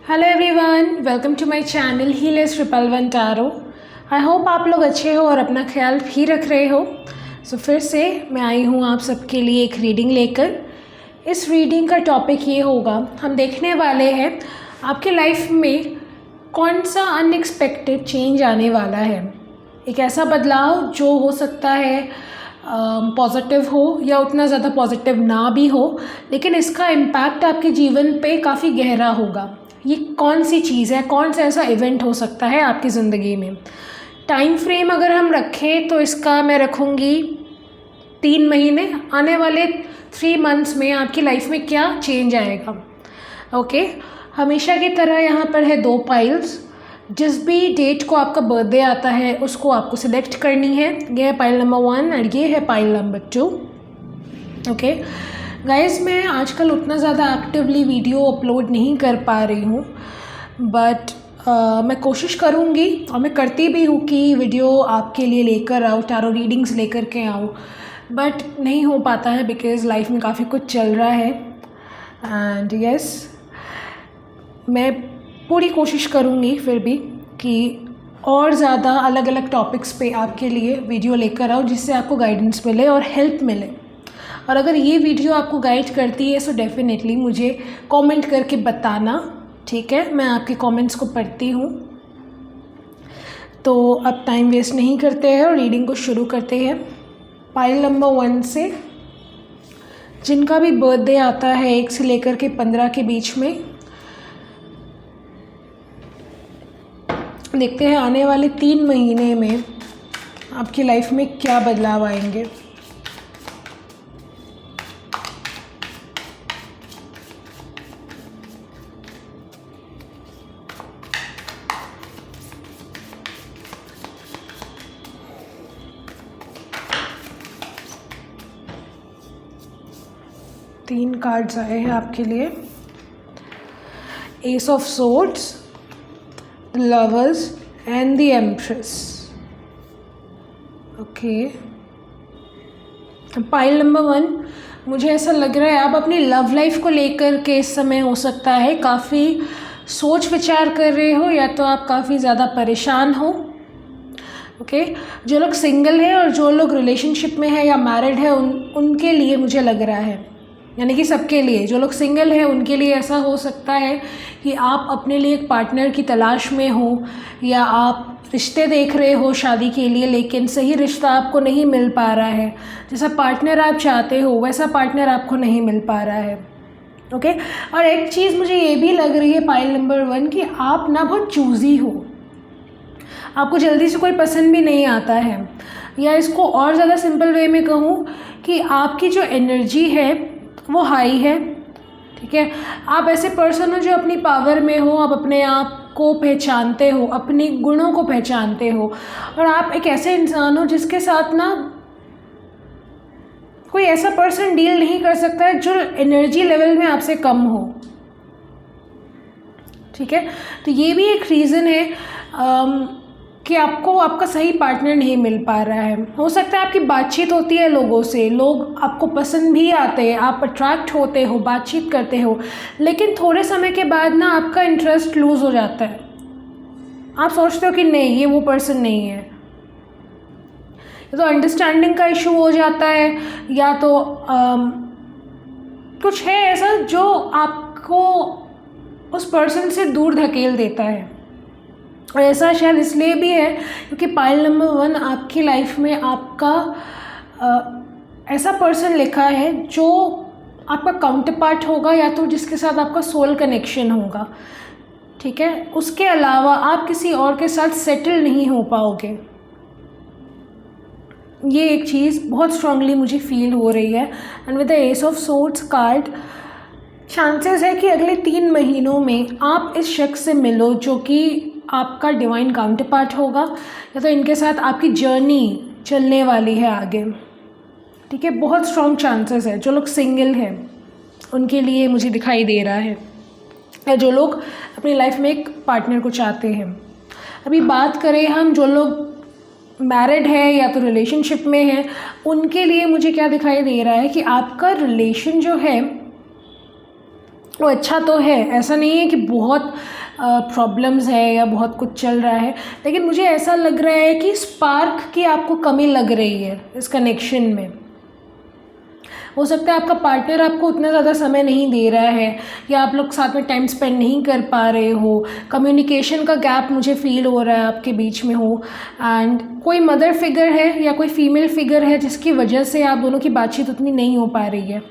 Hello everyone, welcome to my channel healers triple one tarot. I hope आप लोग अच्छे हो और अपना ख्याल भी रख रहे हो। सो फिर से मैं आई हूँ आप सबके लिए एक रीडिंग लेकर। इस रीडिंग का टॉपिक ये होगा, हम देखने वाले हैं आपके लाइफ में कौन सा अनएक्सपेक्टेड चेंज आने वाला है। एक ऐसा बदलाव जो हो सकता है पॉजिटिव हो या उतना ज़्यादा पॉजिटिव ना भी हो, लेकिन इसका इम्पैक्ट आपके जीवन पे काफ़ी गहरा होगा। ये कौन सी चीज़ है, कौन सा ऐसा इवेंट हो सकता है आपकी ज़िंदगी में। टाइम फ्रेम अगर हम रखें तो इसका मैं रखूँगी 3 महीने। आने वाले 3 मंथ्स में आपकी लाइफ में क्या चेंज आएगा। ओके, हमेशा की तरह यहाँ पर है 2 पाइल्स। जिस भी डेट को आपका बर्थडे आता है उसको आपको सिलेक्ट करनी है। ये है पाइल नंबर 1 और ये है पाइल नंबर 2। ओके गाइस, मैं आजकल उतना ज़्यादा एक्टिवली वीडियो अपलोड नहीं कर पा रही हूँ, बट मैं कोशिश करूँगी और मैं करती भी हूँ कि वीडियो आपके लिए लेकर आऊँ, टैरो रीडिंग्स लेकर के आऊँ, बट नहीं हो पाता है बिकॉज़ लाइफ में काफ़ी कुछ चल रहा है। एंड यस, मैं पूरी कोशिश करूँगी फिर भी कि और ज़्यादा अलग अलग टॉपिक्स पे आपके लिए वीडियो लेकर आऊँ, जिससे आपको गाइडेंस मिले और हेल्प मिले। और अगर ये वीडियो आपको गाइड करती है सो डेफिनेटली मुझे कमेंट करके बताना, ठीक है। मैं आपके कमेंट्स को पढ़ती हूँ। तो अब टाइम वेस्ट नहीं करते हैं और रीडिंग को शुरू करते हैं। पाइल नंबर 1 से जिनका भी बर्थडे आता है 1 से लेकर के 15 के बीच में, देखते हैं आने वाले 3 महीने में आपकी लाइफ में क्या बदलाव आएंगे। तीन कार्ड्स आए हैं आपके लिए। S of swords, lovers and the empress. Okay, pile number 1, मुझे ऐसा लग रहा है आप अपनी लव लाइफ को लेकर के इस समय हो सकता है काफ़ी सोच विचार कर रहे हो, या तो आप काफ़ी ज़्यादा परेशान हो। ओके, जो लोग सिंगल हैं और जो लोग रिलेशनशिप में है या मैरिड है उनके लिए मुझे लग रहा है, यानी कि सबके लिए। जो लोग सिंगल हैं उनके लिए ऐसा हो सकता है कि आप अपने लिए एक पार्टनर की तलाश में हो, या आप रिश्ते देख रहे हो शादी के लिए, लेकिन सही रिश्ता आपको नहीं मिल पा रहा है। जैसा पार्टनर आप चाहते हो वैसा पार्टनर आपको नहीं मिल पा रहा है। ओके, और एक चीज़ मुझे ये भी लग रही है पाइल नंबर 1 कि आप ना बहुत चूज़ी हो, आपको जल्दी से कोई पसंद भी नहीं आता है। या इसको और ज़्यादा सिंपल वे में कहूँ कि आपकी जो एनर्जी है वो हाई है, ठीक है। आप ऐसे पर्सन हो जो अपनी पावर में हो, आप अपने आप को पहचानते हो, अपने गुणों को पहचानते हो, और आप एक ऐसे इंसान हो जिसके साथ ना कोई ऐसा पर्सन डील नहीं कर सकता है जो एनर्जी लेवल में आपसे कम हो, ठीक है। तो ये भी एक रीज़न है कि आपको आपका सही पार्टनर नहीं मिल पा रहा है। हो सकता है आपकी बातचीत होती है लोगों से, लोग आपको पसंद भी आते हैं, आप अट्रैक्ट होते हो, बातचीत करते हो, लेकिन थोड़े समय के बाद ना आपका इंटरेस्ट लूज़ हो जाता है। आप सोचते हो कि नहीं, ये वो पर्सन नहीं है। तो अंडरस्टैंडिंग का इशू हो जाता है, या तो कुछ है ऐसा जो आपको उस पर्सन से दूर धकेल देता है। और ऐसा शायद इसलिए भी है क्योंकि पाइल नंबर 1 आपकी लाइफ में आपका ऐसा पर्सन लिखा है जो आपका काउंटर पार्ट होगा, या तो जिसके साथ आपका सोल कनेक्शन होगा, ठीक है। उसके अलावा आप किसी और के साथ सेटल नहीं हो पाओगे। ये एक चीज़ बहुत स्ट्रांगली मुझे फील हो रही है। And with the S of swords card, chances है कि अगले 3 महीनों में आप इस शख्स से मिलो जो कि आपका डिवाइन काउंटर पार्ट होगा, या तो इनके साथ आपकी जर्नी चलने वाली है आगे, ठीक है। बहुत स्ट्रॉन्ग चांसेस है। जो लोग सिंगल हैं उनके लिए मुझे दिखाई दे रहा है, या जो लोग अपनी लाइफ में एक पार्टनर को चाहते हैं। अभी बात करें हम जो लोग मैरिड है या तो रिलेशनशिप में है, उनके लिए मुझे क्या दिखाई दे रहा है कि आपका रिलेशन जो है वो अच्छा तो है, ऐसा नहीं है कि बहुत प्रॉब्लम्स है या बहुत कुछ चल रहा है, लेकिन मुझे ऐसा लग रहा है कि स्पार्क की आपको कमी लग रही है इस कनेक्शन में। हो सकता है आपका पार्टनर आपको उतना ज़्यादा समय नहीं दे रहा है, या आप लोग साथ में टाइम स्पेंड नहीं कर पा रहे हो, कम्युनिकेशन का गैप मुझे फील हो रहा है आपके बीच में हो, एंड कोई मदर फिगर है या कोई फीमेल फिगर है जिसकी वजह से आप दोनों की बातचीत उतनी नहीं हो पा रही है।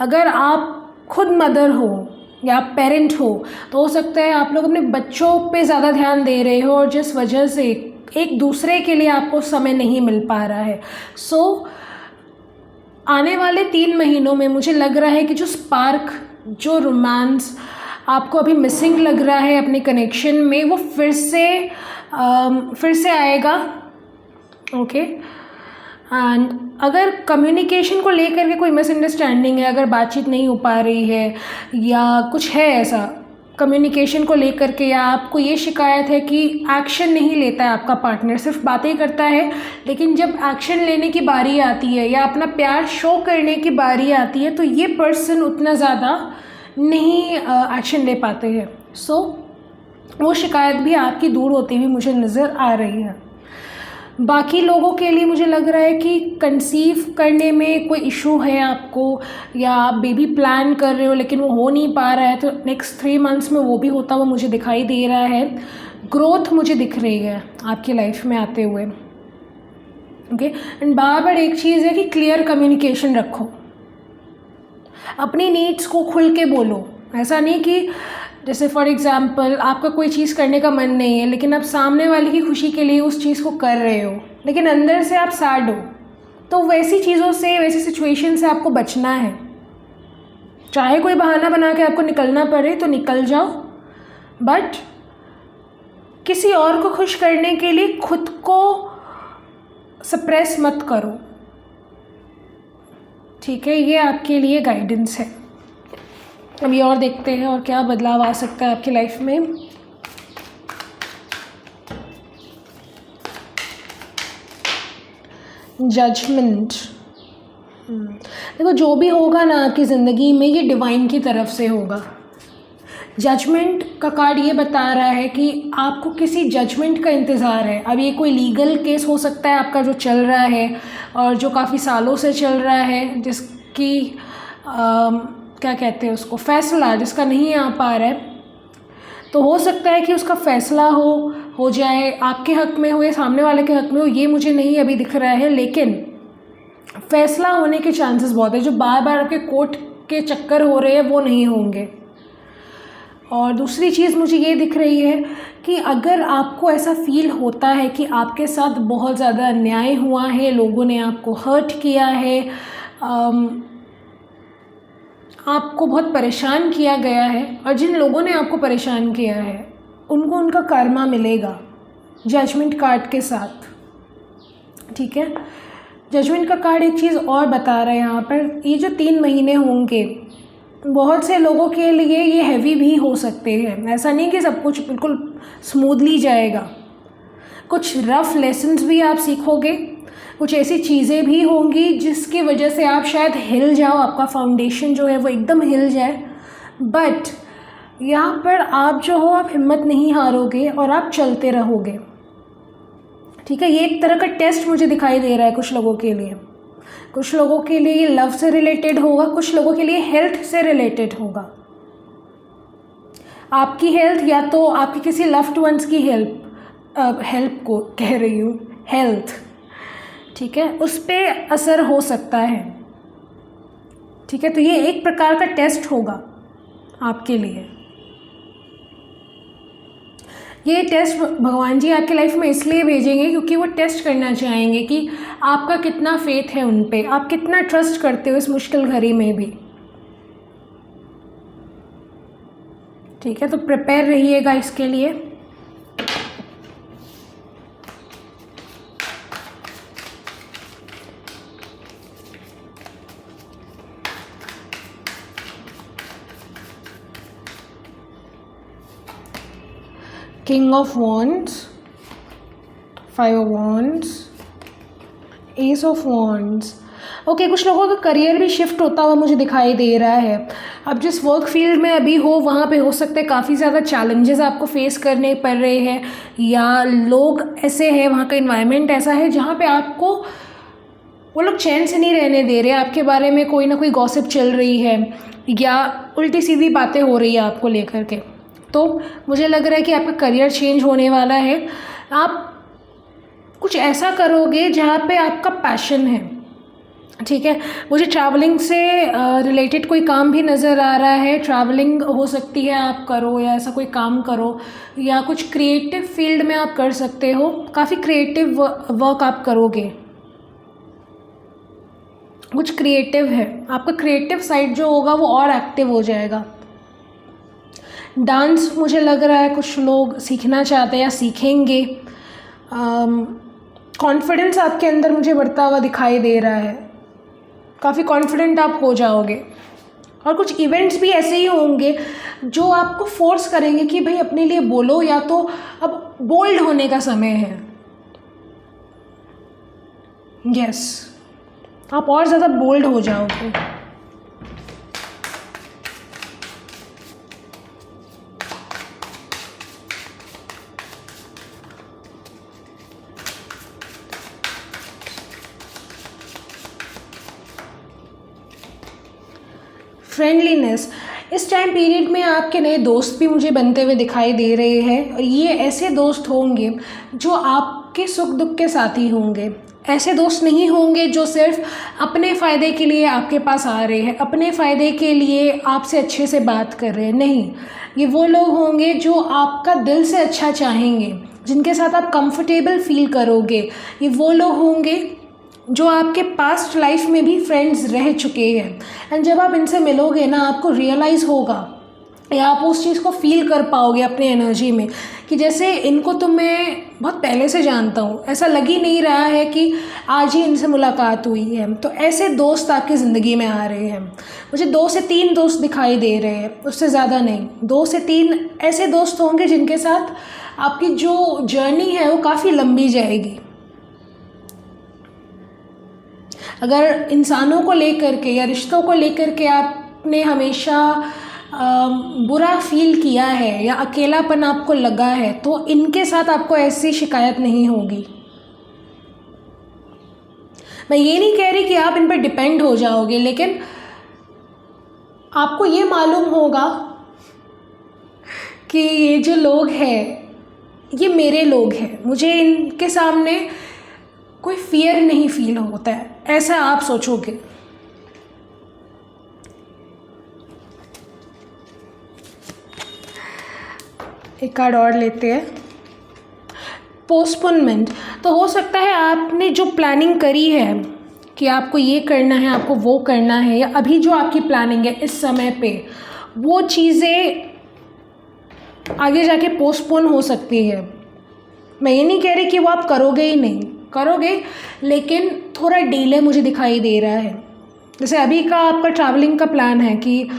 अगर आप खुद मदर हो या आप पेरेंट हो तो हो सकता है आप लोग अपने बच्चों पे ज़्यादा ध्यान दे रहे हो और जिस वजह से एक दूसरे के लिए आपको समय नहीं मिल पा रहा है। आने वाले 3 महीनों में मुझे लग रहा है कि जो स्पार्क, जो रोमांस आपको अभी मिसिंग लग रहा है अपने कनेक्शन में, वो फिर से आएगा। ओके, एंड अगर कम्युनिकेशन को लेकर के कोई मिसअंडरस्टैंडिंग है, अगर बातचीत नहीं हो पा रही है या कुछ है ऐसा कम्युनिकेशन को लेकर के, या आपको ये शिकायत है कि एक्शन नहीं लेता है आपका पार्टनर, सिर्फ बातें करता है, लेकिन जब एक्शन लेने की बारी आती है या अपना प्यार शो करने की बारी आती है तो ये पर्सन उतना ज़्यादा नहीं एक्शन ले पाते हैं। वो शिकायत भी आपकी दूर होती हुई मुझे नज़र आ रही है। बाकी लोगों के लिए मुझे लग रहा है कि कंसीव करने में कोई इशू है आपको, या आप बेबी प्लान कर रहे हो लेकिन वो हो नहीं पा रहा है, तो नेक्स्ट 3 मंथ्स में वो भी होता हुआ मुझे दिखाई दे रहा है। ग्रोथ मुझे दिख रही है आपकी लाइफ में आते हुए। ओके, एंड बार एक चीज़ है कि क्लियर कम्युनिकेशन रखो, अपनी नीड्स को खुल के बोलो। ऐसा नहीं कि जैसे फॉर एग्ज़ाम्पल आपका कोई चीज़ करने का मन नहीं है लेकिन आप सामने वाले की खुशी के लिए उस चीज़ को कर रहे हो, लेकिन अंदर से आप सैड हो, तो वैसी चीज़ों से, वैसी सिचुएशन से आपको बचना है। चाहे कोई बहाना बना के आपको निकलना पड़े तो निकल जाओ, बट किसी और को खुश करने के लिए खुद को सप्रेस मत करो। ठीक है, ये आपके लिए गाइडेंस है। अभी और देखते हैं और क्या बदलाव आ सकता है आपकी लाइफ में। जजमेंट। देखो, जो भी होगा ना आपकी ज़िंदगी में ये डिवाइन की तरफ से होगा। जजमेंट का कार्ड ये बता रहा है कि आपको किसी जजमेंट का इंतज़ार है। अब ये कोई लीगल केस हो सकता है आपका जो चल रहा है और जो काफ़ी सालों से चल रहा है, जिसकी क्या कहते हैं उसको, फैसला जिसका नहीं आ पा रहा है। तो हो सकता है कि उसका फैसला हो जाए, आपके हक़ में हो या सामने वाले के हक़ में हो, ये मुझे नहीं अभी दिख रहा है, लेकिन फ़ैसला होने के चांसेस बहुत है। जो बार बार आपके कोर्ट के चक्कर हो रहे हैं वो नहीं होंगे। और दूसरी चीज़ मुझे ये दिख रही है कि अगर आपको ऐसा फील होता है कि आपके साथ बहुत ज़्यादा अन्याय हुआ है, लोगों ने आपको हर्ट किया है, आपको बहुत परेशान किया गया है, और जिन लोगों ने आपको परेशान किया है उनको उनका कर्मा मिलेगा जजमेंट कार्ड के साथ। ठीक है, जजमेंट का कार्ड एक चीज़ और बता रहा है यहाँ पर, ये जो 3 महीने होंगे बहुत से लोगों के लिए ये हैवी भी हो सकते हैं। ऐसा नहीं कि सब कुछ बिल्कुल स्मूथली जाएगा, कुछ रफ़ लेसन्स भी आप सीखोगे, कुछ ऐसी चीज़ें भी होंगी जिसकी वजह से आप शायद हिल जाओ, आपका फाउंडेशन जो है वो एकदम हिल जाए, बट यहाँ पर आप जो हो, आप हिम्मत नहीं हारोगे और आप चलते रहोगे। ठीक है, ये एक तरह का टेस्ट मुझे दिखाई दे रहा है कुछ लोगों के लिए। कुछ लोगों के लिए ये लव से रिलेटेड होगा, कुछ लोगों के लिए हेल्थ से रिलेटेड होगा। आपकी हेल्थ या तो आपकी किसी लव्ड वंस की हेल्प को कह रही हूँ, हेल्थ, ठीक है, उस पर असर हो सकता है। ठीक है, तो ये एक प्रकार का टेस्ट होगा आपके लिए। ये टेस्ट भगवान जी आपके लाइफ में इसलिए भेजेंगे क्योंकि वो टेस्ट करना चाहेंगे कि आपका कितना फेथ है उन पे, आप कितना ट्रस्ट करते हो इस मुश्किल घड़ी में भी। ठीक है, तो प्रिपेयर रहिएगा इसके लिए। King of Wands, 5 of Wands, Ace of Wands. Okay, कुछ लोगों का करियर भी शिफ्ट होता हुआ मुझे दिखाई दे रहा है। अब जिस वर्क फील्ड में अभी हो वहाँ पे हो सकता है काफ़ी ज़्यादा चैलेंजेस आपको फेस करने पड़ रहे हैं, या लोग ऐसे हैं, वहाँ का इन्वायरमेंट ऐसा है जहाँ पे आपको वो लोग चैन से नहीं रहने दे रहे, आपके बारे में कोई ना कोई गॉसिप चल रही है या उल्टी सीधी बातें हो रही है आपको लेकर के। तो मुझे लग रहा है कि आपका करियर चेंज होने वाला है। आप कुछ ऐसा करोगे जहाँ पे आपका पैशन है, ठीक है। मुझे ट्रैवलिंग से रिलेटेड कोई काम भी नज़र आ रहा है। ट्रैवलिंग हो सकती है आप करो, या ऐसा कोई काम करो, या कुछ क्रिएटिव फील्ड में आप कर सकते हो। काफ़ी क्रिएटिव वर्क आप करोगे, कुछ क्रिएटिव है, आपका क्रिएटिव साइड जो होगा वो और एक्टिव हो जाएगा। डांस मुझे लग रहा है कुछ लोग सीखना चाहते हैं या सीखेंगे। कॉन्फिडेंस आपके अंदर मुझे बढ़ता हुआ दिखाई दे रहा है, काफ़ी कॉन्फिडेंट आप हो जाओगे। और कुछ इवेंट्स भी ऐसे ही होंगे जो आपको फोर्स करेंगे कि भाई अपने लिए बोलो, या तो अब बोल्ड होने का समय है। यस, आप और ज़्यादा बोल्ड हो जाओगे। फ्रेंडलीनेस, इस टाइम पीरियड में आपके नए दोस्त भी मुझे बनते हुए दिखाई दे रहे हैं, और ये ऐसे दोस्त होंगे जो आपके सुख दुख के साथी होंगे। ऐसे दोस्त नहीं होंगे जो सिर्फ अपने फ़ायदे के लिए आपके पास आ रहे हैं, अपने फ़ायदे के लिए आपसे अच्छे से बात कर रहे हैं। नहीं, ये वो लोग होंगे जो आपका दिल से अच्छा चाहेंगे, जिनके साथ आप कंफर्टेबल फील करोगे। ये वो लोग होंगे जो आपके पास्ट लाइफ में भी फ्रेंड्स रह चुके हैं, एंड जब आप इनसे मिलोगे ना, आपको रियलाइज़ होगा या आप उस चीज़ को फील कर पाओगे अपनी एनर्जी में कि जैसे इनको तो मैं बहुत पहले से जानता हूँ। ऐसा लग ही नहीं रहा है कि आज ही इनसे मुलाकात हुई है। तो ऐसे दोस्त आपकी ज़िंदगी में आ रहे हैं। मुझे 2 से 3 दोस्त दिखाई दे रहे हैं, उससे ज़्यादा नहीं। 2 से 3 ऐसे दोस्त होंगे जिनके साथ आपकी जो जर्नी है वो काफ़ी लंबी जाएगी। अगर इंसानों को लेकर के या रिश्तों को लेकर के आपने हमेशा बुरा फील किया है या अकेलापन आपको लगा है, तो इनके साथ आपको ऐसी शिकायत नहीं होगी। मैं ये नहीं कह रही कि आप इन पर डिपेंड हो जाओगे, लेकिन आपको ये मालूम होगा कि ये जो लोग हैं ये मेरे लोग हैं, मुझे इनके सामने कोई फियर नहीं फील होता है, ऐसा आप सोचोगे। एक कार्ड और लेते हैं, पोस्टपोनमेंट। तो हो सकता है आपने जो प्लानिंग करी है कि आपको ये करना है, आपको वो करना है, या अभी जो आपकी प्लानिंग है इस समय पे, वो चीज़ें आगे जाके पोस्टपोन हो सकती है। मैं ये नहीं कह रही कि वो आप करोगे ही नहीं, करोगे, लेकिन थोड़ा डिले मुझे दिखाई दे रहा है। जैसे अभी का आपका ट्रैवलिंग का प्लान है कि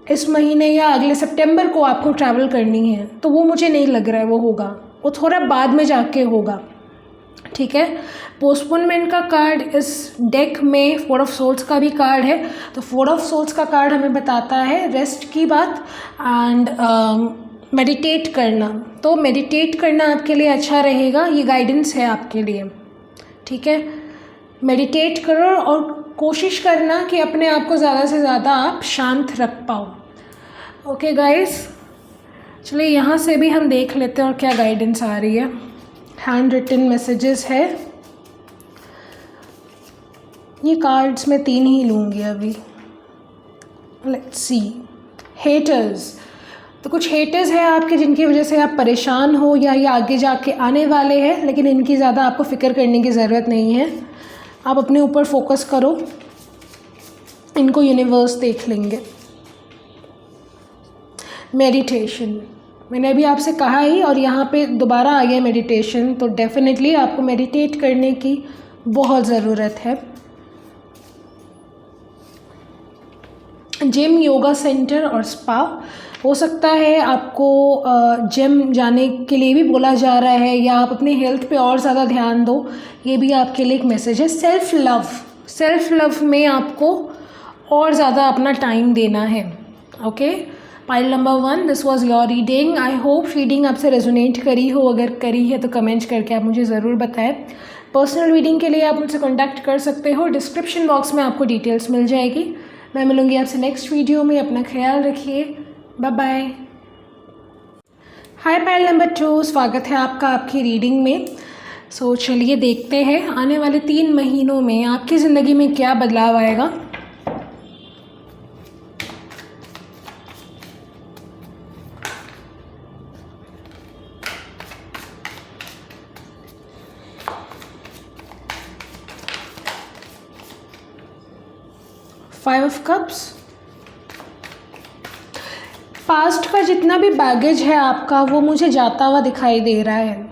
इस महीने या अगले सितंबर को आपको ट्रैवल करनी है, तो वो मुझे नहीं लग रहा है वो होगा, वो थोड़ा बाद में जाके होगा, ठीक है। पोस्टपोनमेंट का कार्ड इस डेक में 4 ऑफ सोल्स का भी कार्ड है। तो 4 ऑफ सोल्स का कार्ड हमें बताता है रेस्ट की बात एंड मेडिटेट करना। तो मेडिटेट करना आपके लिए अच्छा रहेगा, ये गाइडेंस है आपके लिए, ठीक है। मेडिटेट करो और कोशिश करना कि अपने आप को ज़्यादा से ज़्यादा आप शांत रख पाओ। ओके गाइस, चलिए यहाँ से भी हम देख लेते हैं और क्या गाइडेंस आ रही है। हैंड रिटन मैसेजेस है, ये कार्ड्स मैं 3 ही लूँगी अभी। Let's see, haters. तो कुछ हेटर्स हैं आपके जिनकी वजह से आप परेशान हो, या ये आगे जाके आने वाले हैं, लेकिन इनकी ज़्यादा आपको फ़िक्र करने की ज़रूरत नहीं है। आप अपने ऊपर फोकस करो, इनको यूनिवर्स देख लेंगे। मेडिटेशन, मैंने अभी आपसे कहा ही और यहाँ पे दोबारा आ गया मेडिटेशन। तो डेफिनेटली आपको मेडिटेट करने की बहुत ज़रूरत है। जिम, योगा सेंटर और स्पा, हो सकता है आपको जिम जाने के लिए भी बोला जा रहा है, या आप अपनी हेल्थ पे और ज़्यादा ध्यान दो, ये भी आपके लिए एक मैसेज है। सेल्फ़ लव, सेल्फ लव में आपको और ज़्यादा अपना टाइम देना है। Okay, pile number 1, this was your reading. I hope reading आपसे रेजोनेट करी हो, अगर करी है तो कमेंट करके आप मुझे ज़रूर बताएं। पर्सनल रीडिंग के लिए आप मुझसे कॉन्टैक्ट कर सकते हो, डिस्क्रिप्शन बॉक्स में आपको डिटेल्स मिल जाएगी। मैं मिलूँगी आपसे नेक्स्ट वीडियो में, अपना ख्याल रखिए, बाय बाय। हाय पाइल नंबर 2, स्वागत है आपका आपकी रीडिंग में। सो चलिए देखते हैं आने वाले 3 महीनों में आपकी ज़िंदगी में क्या बदलाव आएगा। फाइव ऑफ कप्स, पास्ट का जितना भी बैगेज है आपका वो मुझे जाता हुआ दिखाई दे रहा है।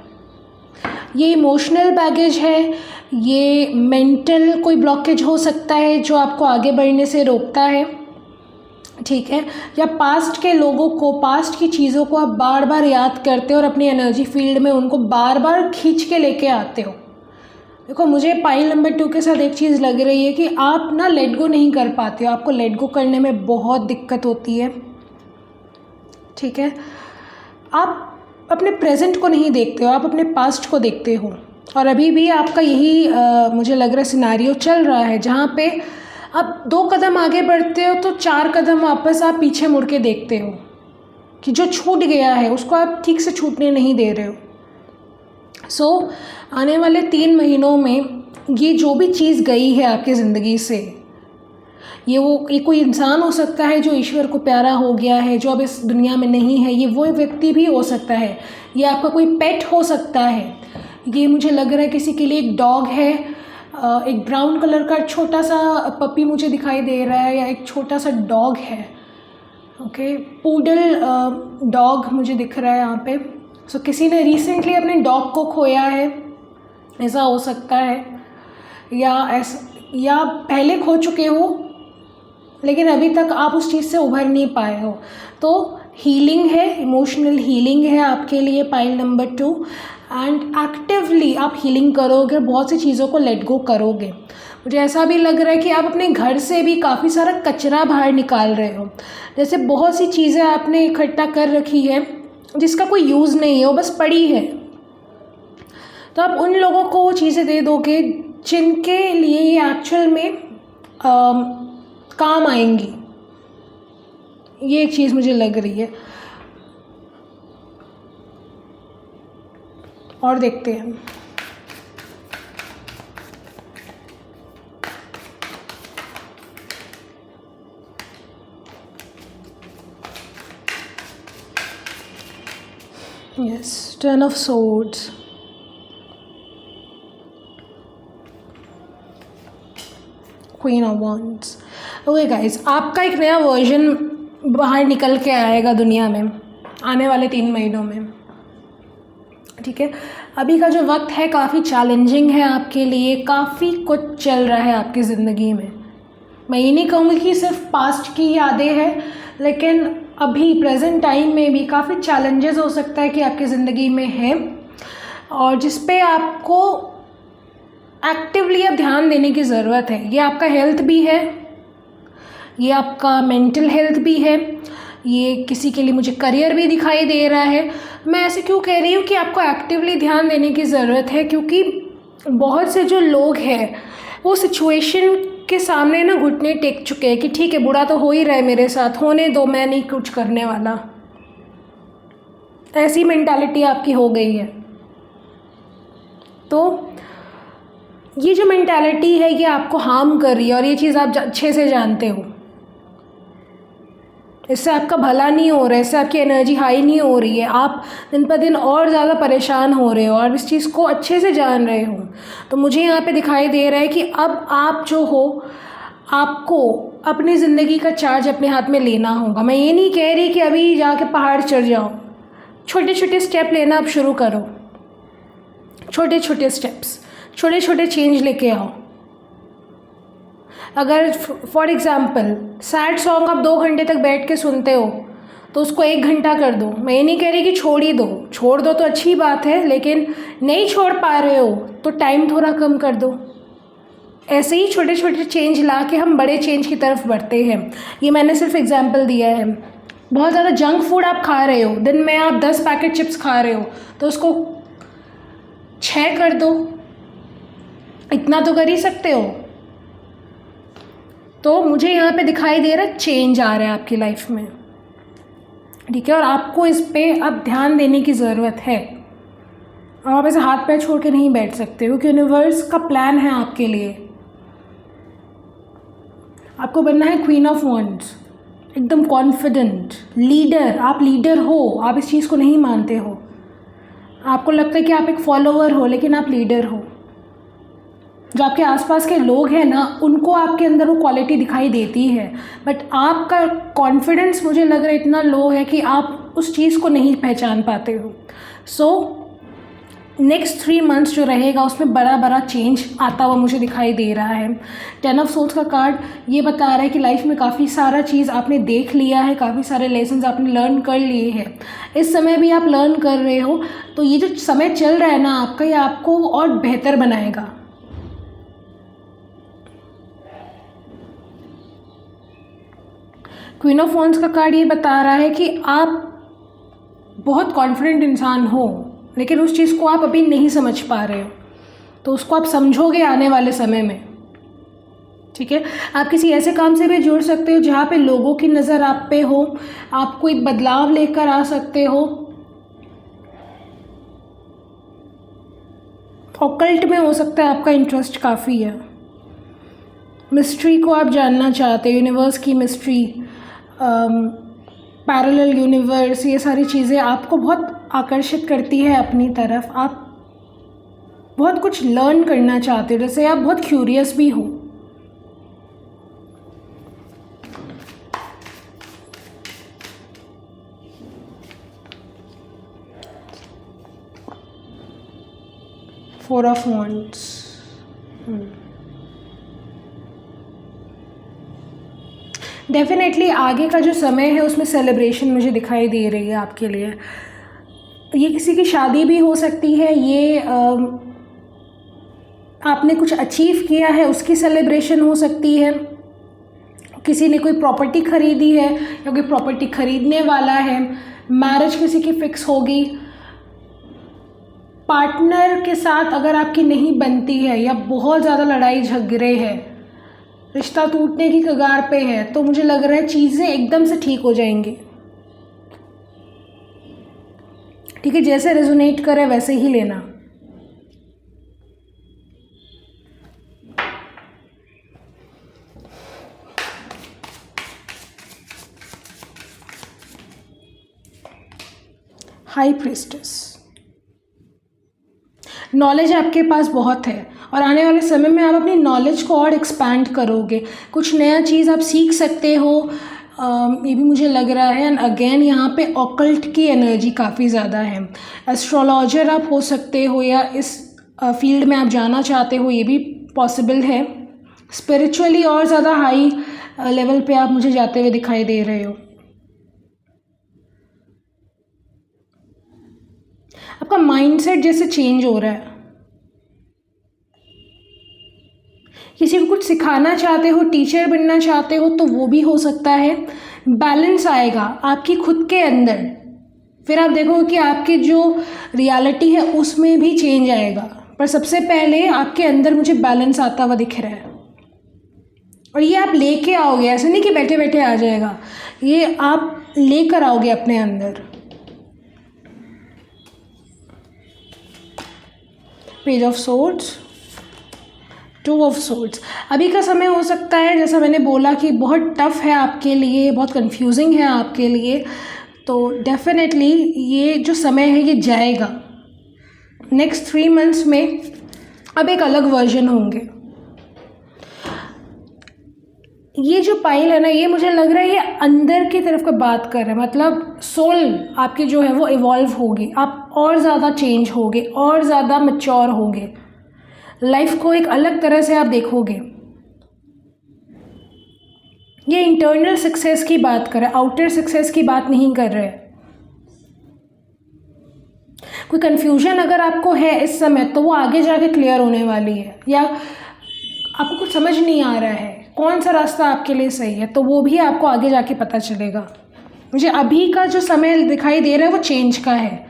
ये इमोशनल बैगेज है, ये मेंटल कोई ब्लॉकेज हो सकता है जो आपको आगे बढ़ने से रोकता है, ठीक है, या पास्ट के लोगों को, पास्ट की चीज़ों को आप बार बार याद करते हो और अपनी एनर्जी फील्ड में उनको बार बार खींच के लेके आते हो। देखो, मुझे पाइल नंबर 2 के साथ एक चीज़ लग रही है कि आप ना लेट गो नहीं कर पाते हो, आपको लेट गो करने में बहुत दिक्कत होती है, ठीक है। आप अपने प्रेजेंट को नहीं देखते हो, आप अपने पास्ट को देखते हो। और अभी भी आपका यही मुझे लग रहा है सिनारियो चल रहा है, जहाँ पे आप 2 कदम आगे बढ़ते हो तो 4 कदम वापस आप पीछे मुड़ के देखते हो कि जो छूट गया है उसको आप ठीक से छूटने नहीं दे रहे हो। सो आने वाले 3 महीनों में ये जो भी चीज़ गई है आपकी ज़िंदगी से, ये कोई इंसान हो सकता है जो ईश्वर को प्यारा हो गया है, जो अब इस दुनिया में नहीं है, ये वो व्यक्ति भी हो सकता है, ये आपका कोई पेट हो सकता है। ये मुझे लग रहा है किसी के लिए एक डॉग है, एक ब्राउन कलर का छोटा सा पपी मुझे दिखाई दे रहा है, या एक छोटा सा डॉग है। ओके, पूडल डॉग मुझे दिख रहा है यहाँ पे। सो किसी ने रिसेंटली अपने डॉग को खोया है, ऐसा हो सकता है, या पहले खो चुके हो लेकिन अभी तक आप उस चीज़ से उभर नहीं पाए हो। तो हीलिंग है, इमोशनल हीलिंग है आपके लिए पाइल नंबर 2, एंड एक्टिवली आप हीलिंग करोगे, बहुत सी चीज़ों को लेट गो करोगे। मुझे ऐसा भी लग रहा है कि आप अपने घर से भी काफ़ी सारा कचरा बाहर निकाल रहे हो, जैसे बहुत सी चीज़ें आपने इकट्ठा कर रखी है जिसका कोई यूज़ नहीं है, वो बस पड़ी है। तो आप उन लोगों को वो चीज़ें दे दोगे जिनके लिए ये एक्चुअल में काम आएंगी। ये एक चीज़ मुझे लग रही है। और देखते हैं। Yes, 10 of swords, queen of wands. Okay guys, आपका एक नया वर्जन बाहर निकल के आएगा दुनिया में आने वाले 3 महीनों में, ठीक है। अभी का जो वक्त है काफ़ी चैलेंजिंग है आपके लिए, काफ़ी कुछ चल रहा है आपकी ज़िंदगी में। मैं ये नहीं कहूँगी कि सिर्फ पास्ट की यादें हैं, लेकिन अभी प्रेजेंट टाइम में भी काफ़ी चैलेंजेस हो सकता है कि आपकी ज़िंदगी में है, और जिस पे आपको एक्टिवली अब ध्यान देने की ज़रूरत है। ये आपका हेल्थ भी है, ये आपका मेंटल हेल्थ भी है, ये किसी के लिए मुझे करियर भी दिखाई दे रहा है। मैं ऐसे क्यों कह रही हूँ कि आपको एक्टिवली ध्यान देने की ज़रूरत है, क्योंकि बहुत से जो लोग हैं वो सिचुएशन के सामने ना घुटने टेक चुके हैं कि ठीक है, बुरा तो हो ही रहा है मेरे साथ, होने दो, मैं नहीं कुछ करने वाला। ऐसी मेंटालिटी आपकी हो गई है। तो ये जो मेंटालिटी है ये आपको हार्म कर रही है, और ये चीज़ आप अच्छे से जानते हो। इससे आपका भला नहीं हो रहा है, इससे आपकी एनर्जी हाई नहीं हो रही है, आप दिन पर दिन और ज़्यादा परेशान हो रहे हो और इस चीज़ को अच्छे से जान रहे हो। तो मुझे यहाँ पे दिखाई दे रहा है कि अब आप जो हो, आपको अपनी ज़िंदगी का चार्ज अपने हाथ में लेना होगा। मैं ये नहीं कह रही कि अभी जाके पहाड़ चढ़ जाओ, छोटे छोटे स्टेप लेना आप शुरू करो, छोटे छोटे स्टेप्स, छोटे छोटे चेंज लेके आओ। अगर फॉर एग्ज़ाम्पल सैड सॉन्ग आप 2 घंटे तक बैठ के सुनते हो तो उसको 1 घंटा कर दो। मैं ये नहीं कह रही कि छोड़ ही दो, छोड़ दो तो अच्छी बात है, लेकिन नहीं छोड़ पा रहे हो तो टाइम थोड़ा कम कर दो। ऐसे ही छोटे छोटे चेंज ला के हम बड़े चेंज की तरफ बढ़ते हैं। ये मैंने सिर्फ एग्जांपल दिया है। बहुत ज़्यादा जंक फूड आप खा रहे हो, दिन में आप 10 पैकेट चिप्स खा रहे हो, तो उसको 6 कर दो, इतना तो कर ही सकते हो। तो मुझे यहाँ पे दिखाई दे रहा है चेंज आ रहा है आपकी लाइफ में, ठीक है। और आपको इस पर अब ध्यान देने की ज़रूरत है। आप ऐसे हाथ पैर छोड़ के नहीं बैठ सकते, क्योंकि यूनिवर्स का प्लान है आपके लिए। आपको बनना है क्वीन ऑफ वॉन्ड्स, एकदम कॉन्फिडेंट लीडर। आप लीडर हो, आप इस चीज़ को नहीं मानते हो। आपको लगता है कि आप एक फॉलोअर हो, लेकिन आप लीडर हो। जो आपके आसपास के लोग हैं ना, उनको आपके अंदर वो क्वालिटी दिखाई देती है, बट आपका कॉन्फिडेंस मुझे लग रहा है इतना लो है कि आप उस चीज़ को नहीं पहचान पाते हो। सो नेक्स्ट 3 मंथ्स जो रहेगा उसमें बड़ा बड़ा चेंज आता हुआ मुझे दिखाई दे रहा है। 10 ऑफ सोल्स का कार्ड ये बता रहा है कि लाइफ में काफ़ी सारा चीज़ आपने देख लिया है, काफ़ी सारे लेसन्स आपने लर्न कर लिए हैं। इस समय भी आप लर्न कर रहे हो, तो ये जो समय चल रहा है ना आपका, ये आपको और बेहतर बनाएगा। क्वीन ऑफ वॉन्ड्स का कार्ड ये बता रहा है कि आप बहुत कॉन्फिडेंट इंसान हो, लेकिन उस चीज़ को आप अभी नहीं समझ पा रहे हो, तो उसको आप समझोगे आने वाले समय में, ठीक है। आप किसी ऐसे काम से भी जुड़ सकते हो जहाँ पे लोगों की नज़र आप पे हो, आप कोई बदलाव लेकर आ सकते हो। ऑकल्ट में हो सकता है आपका इंटरेस्ट काफ़ी है, मिस्ट्री को आप जानना चाहते हो, यूनिवर्स की मिस्ट्री, पैरेलल यूनिवर्स, ये सारी चीज़ें आपको बहुत आकर्षित करती है अपनी तरफ। आप बहुत कुछ लर्न करना चाहते हो, जैसे आप बहुत क्यूरियस भी हो। फोर ऑफ वॉन्ड्स, डेफिनेटली आगे का जो समय है उसमें सेलिब्रेशन मुझे दिखाई दे रही है आपके लिए। ये किसी की शादी भी हो सकती है, ये आपने कुछ अचीव किया है उसकी सेलिब्रेशन हो सकती है, किसी ने कोई प्रॉपर्टी खरीदी है या कोई प्रॉपर्टी खरीदने वाला है, मैरिज किसी की फिक्स होगी। पार्टनर के साथ अगर आपकी नहीं बनती है या बहुत ज़्यादा लड़ाई झगड़े है, रिश्ता टूटने की कगार पे है, तो मुझे लग रहा है चीज़ें एकदम से ठीक हो जाएंगी, ठीक है। जैसे रेजोनेट करे वैसे ही लेना। हाई प्रीस्टेस, नॉलेज आपके पास बहुत है और आने वाले समय में आप अपनी नॉलेज को और एक्सपैंड करोगे, कुछ नया चीज़ आप सीख सकते हो, ये भी मुझे लग रहा है। एंड अगेन यहाँ पे ऑकल्ट की एनर्जी काफ़ी ज़्यादा है। एस्ट्रोलॉजर आप हो सकते हो या इस फील्ड में आप जाना चाहते हो, ये भी पॉसिबल है। स्पिरिचुअली और ज़्यादा हाई लेवल पे आप मुझे जाते हुए दिखाई दे रहे हो। आपका माइंडसेट जैसे चेंज हो रहा है, किसी को कुछ सिखाना चाहते हो, टीचर बनना चाहते हो, तो वो भी हो सकता है। बैलेंस आएगा आपकी खुद के अंदर, फिर आप देखो कि आपकी जो रियलिटी है उसमें भी चेंज आएगा। पर सबसे पहले आपके अंदर मुझे बैलेंस आता हुआ दिख रहा है, और ये आप लेके आओगे, ऐसे नहीं कि बैठे बैठे आ जाएगा, ये आप लेकर आओगे अपने अंदर। Page of swords, 2 of swords. अभी का समय हो सकता है, जैसा मैंने बोला, कि बहुत टफ है आपके लिए, बहुत कंफ्यूजिंग है आपके लिए, तो डेफिनेटली ये जो समय है ये जाएगा। नेक्स्ट 3 मंथ्स में अब एक अलग वर्जन होंगे। ये जो पाइल है ना, ये मुझे लग रहा है ये अंदर की तरफ का बात कर रहा है, मतलब सोल आपकी जो है वो इवॉल्व होगी, आप और ज़्यादा चेंज होगे, और ज़्यादा मैच्योर होगे, लाइफ को एक अलग तरह से आप देखोगे। ये इंटरनल सक्सेस की बात कर रहा है, आउटर सक्सेस की बात नहीं कर रहे। कोई कन्फ्यूजन अगर आपको है इस समय, तो वो आगे जाके क्लियर होने वाली है, या आपको कुछ समझ नहीं आ रहा है कौन सा रास्ता आपके लिए सही है, तो वो भी आपको आगे जाके पता चलेगा। मुझे अभी का जो समय दिखाई दे रहा है वो चेंज का है।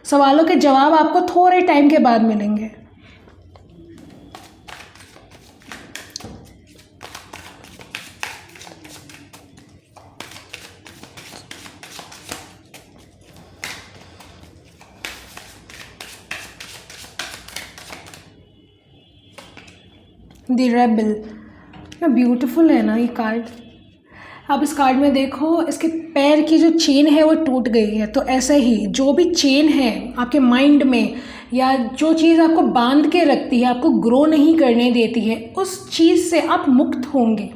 सवालों के जवाब आपको थोड़े टाइम के बाद मिलेंगे। द रेबल, कितना ब्यूटीफुल है ना ये कार्ड। आप इस कार्ड में देखो, इसके पैर की जो चेन है वो टूट गई है। तो ऐसा ही जो भी चेन है आपके माइंड में, या जो चीज़ आपको बांध के रखती है, आपको ग्रो नहीं करने देती है, उस चीज़ से आप मुक्त होंगे।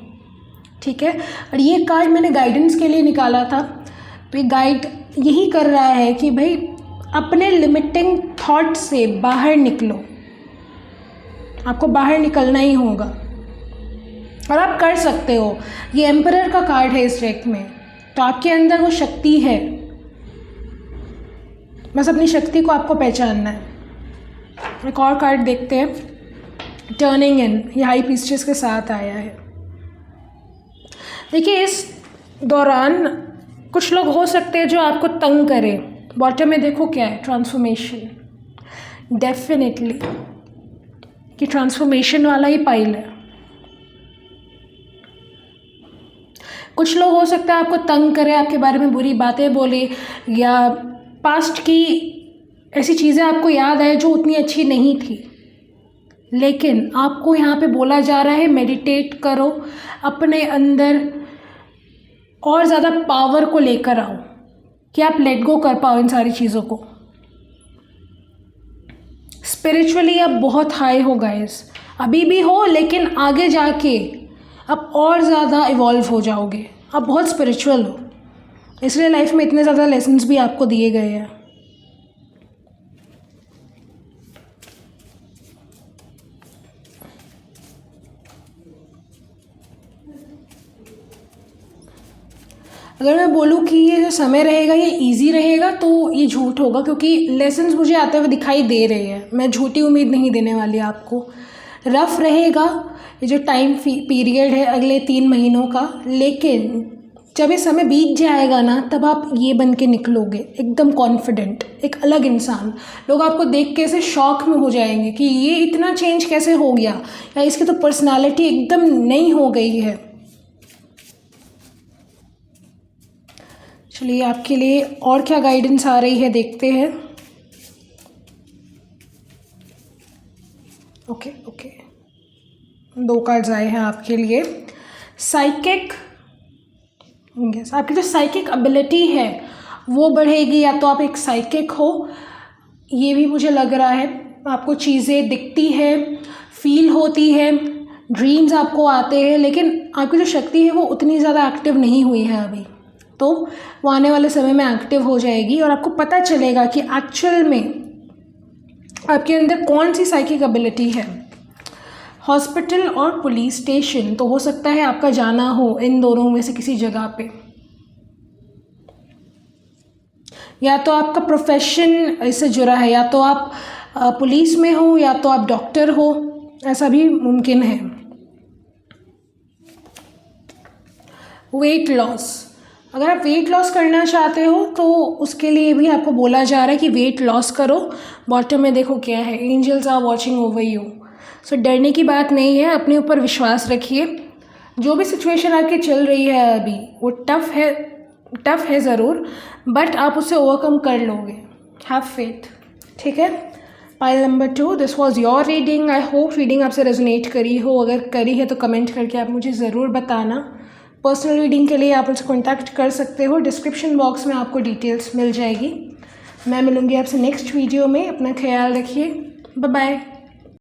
ठीक है। और ये कार्ड मैंने गाइडेंस के लिए निकाला था। तो ये गाइड यही कर रहा है कि भाई अपने लिमिटिंग थॉट से बाहर निकलो। आपको बाहर निकलना ही होगा और आप कर सकते हो। ये एम्परर का कार्ड है इस डेक में, तो आपके अंदर वो शक्ति है, बस अपनी शक्ति को आपको पहचानना है। एक और कार्ड देखते हैं, टर्निंग इन, ये हाई प्रीस्टेस के साथ आया है। देखिए इस दौरान कुछ लोग हो सकते हैं जो आपको तंग करें। बॉटम में देखो क्या है, ट्रांसफॉर्मेशन। डेफिनेटली कि ट्रांसफॉर्मेशन वाला ही पाइल है। कुछ लोग हो सकता है आपको तंग करें, आपके बारे में बुरी बातें बोले, या पास्ट की ऐसी चीज़ें आपको याद आए जो उतनी अच्छी नहीं थी। लेकिन आपको यहाँ पे बोला जा रहा है मेडिटेट करो, अपने अंदर और ज़्यादा पावर को लेकर आओ कि आप लेट गो कर पाओ इन सारी चीज़ों को। स्पिरिचुअली आप बहुत हाई हो गाइस, अभी भी हो, लेकिन आगे जाके आप और ज़्यादा इवॉल्व हो जाओगे। आप बहुत स्पिरिचुअल हो, इसलिए लाइफ में इतने ज़्यादा लेसन्स भी आपको दिए गए हैं। अगर मैं बोलूँ कि ये जो समय रहेगा ये इजी रहेगा तो ये झूठ होगा, क्योंकि लेसन्स मुझे आते हुए दिखाई दे रहे हैं। मैं झूठी उम्मीद नहीं देने वाली आपको। रफ़ रहेगा ये जो टाइम पीरियड है अगले 3 महीनों का, लेकिन जब ये समय बीत जाएगा ना, तब आप ये बन के निकलोगे एकदम कॉन्फिडेंट, एक अलग इंसान। लोग आपको देख के ऐसे शॉक में हो जाएंगे कि ये इतना चेंज कैसे हो गया, या इसकी तो पर्सनालिटी एकदम नई हो गई है। चलिए आपके लिए और क्या गाइडेंस आ रही है देखते हैं। ओके, 2 कार्ड्स आए हैं आपके लिए। साइकिक, यस, आपकी जो साइकिक एबिलिटी है वो बढ़ेगी, या तो आप एक साइकिक हो, ये भी मुझे लग रहा है। आपको चीज़ें दिखती है, फील होती है, ड्रीम्स आपको आते हैं, लेकिन आपकी जो शक्ति है वो उतनी ज़्यादा एक्टिव नहीं हुई है अभी। तो वो आने वाले समय में एक्टिव हो जाएगी और आपको पता चलेगा कि एक्चुअल में आपके अंदर कौन सी साइकिक एबिलिटी है। हॉस्पिटल और पुलिस स्टेशन, तो हो सकता है आपका जाना हो इन दोनों में से किसी जगह पे। या तो आपका प्रोफेशन इससे जुड़ा है, या तो आप पुलिस में हो, या तो आप डॉक्टर हो, ऐसा भी मुमकिन है। वेट लॉस, अगर आप वेट लॉस करना चाहते हो तो उसके लिए भी आपको बोला जा रहा है कि वेट लॉस करो। बॉटम में देखो क्या है, angels are watching over you. So डरने की बात नहीं है, अपने ऊपर विश्वास रखिए। जो भी सिचुएशन आपकी चल रही है अभी वो टफ़ है ज़रूर, बट आप उसे ओवरकम कर लोगे। हैव फेथ, ठीक है। Pile number 2, this was your reading. I hope reading आपसे रेजोनेट करी हो। अगर करी है तो कमेंट करके आप मुझे ज़रूर बताना। पर्सनल रीडिंग के लिए आप मुझसे कॉन्टैक्ट कर सकते हो, डिस्क्रिप्शन बॉक्स में आपको डिटेल्स मिल जाएगी। मैं मिलूँगी आपसे नेक्स्ट वीडियो में। अपना ख्याल रखिए, बाय बाय।